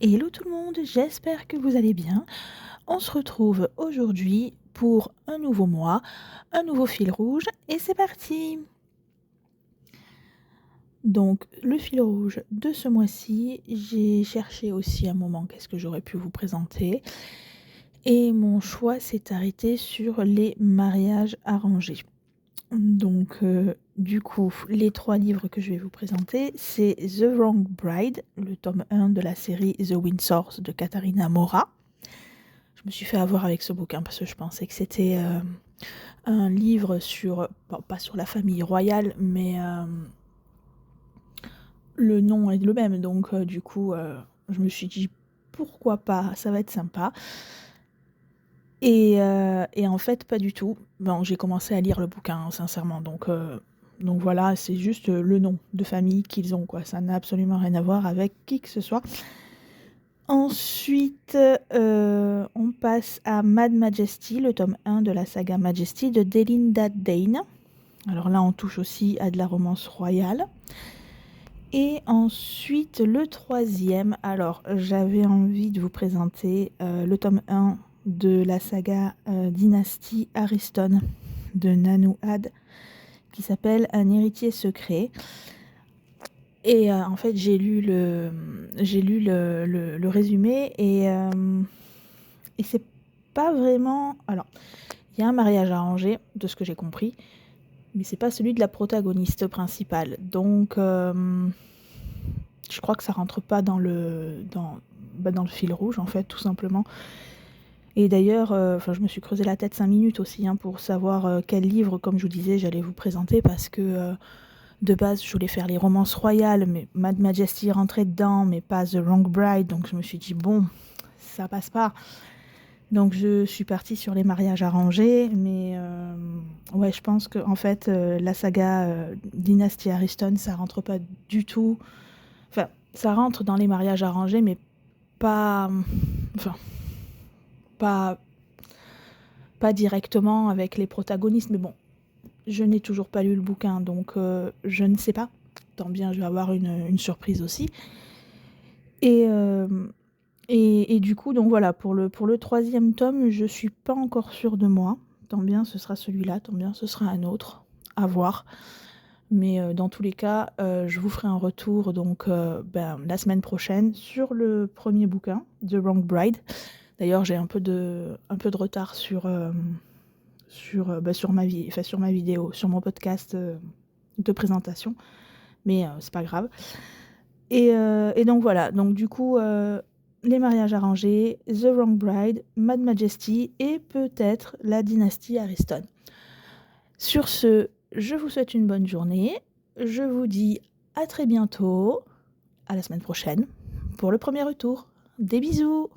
Hello tout le monde, j'espère que vous allez bien. On se retrouve aujourd'hui pour un nouveau mois, un nouveau fil rouge et c'est parti. Donc le fil rouge de ce mois-ci, j'ai cherché aussi un moment qu'est-ce que j'aurais pu vous présenter et mon choix s'est arrêté sur les mariages arrangés. Donc du coup, les 3 livres que je vais vous présenter, c'est The Wrong Bride, le tome 1 de la série The Windsors de Katharina Mora. Je me suis fait avoir avec ce bouquin parce que je pensais que c'était un livre sur, bon, pas sur la famille royale, mais le nom est le même. Donc du coup, je me suis dit pourquoi pas, ça va être sympa. Et en fait, pas du tout. Bon, j'ai commencé à lire le bouquin, sincèrement. Donc voilà, c'est juste le nom de famille qu'ils ont, quoi. Ça n'a absolument rien à voir avec qui que ce soit. Ensuite, on passe à Mad Majesty, le tome 1 de la saga Majesty de Delinda Dane. Alors là, on touche aussi à de la romance royale. Et ensuite, le troisième, alors j'avais envie de vous présenter le tome 1 de la saga Dynastie Ariston de Nanu Had, qui s'appelle Un héritier secret. Et en fait, j'ai lu le résumé et c'est pas vraiment... Alors, il y a un mariage arrangé, de ce que j'ai compris, mais c'est pas celui de la protagoniste principale. Donc, je crois que ça rentre pas dans le fil rouge, en fait, tout simplement. Et d'ailleurs, je me suis creusé la tête 5 minutes aussi pour savoir quel livre, comme je vous disais, j'allais vous présenter, parce que de base, je voulais faire les romances royales, mais Mad Majesty rentrait dedans, mais pas The Wrong Bride, donc je me suis dit, bon, ça passe pas. Donc je suis partie sur les mariages arrangés, mais ouais, je pense que en fait la saga Dynastie Ariston, ça rentre pas du tout. Enfin, ça rentre dans les mariages arrangés, mais pas, enfin, pas, pas directement avec les protagonistes. Mais bon, je n'ai toujours pas lu le bouquin, donc je ne sais pas. Tant bien, je vais avoir une surprise aussi. Et du coup, donc voilà, pour le troisième tome, je suis pas encore sûre de moi. Tant bien ce sera celui-là, tant bien ce sera un autre, à voir. Mais dans tous les cas, je vous ferai un retour donc la semaine prochaine sur le premier bouquin, The Wrong Bride. D'ailleurs, j'ai un peu de retard sur ma vidéo, sur mon podcast de présentation, mais c'est pas grave. Et donc voilà, donc du coup, les mariages arrangés, The Wrong Bride, Mad Majesty et peut-être la dynastie Ariston. Sur ce, je vous souhaite une bonne journée. Je vous dis à très bientôt, à la semaine prochaine, pour le premier retour. Des bisous!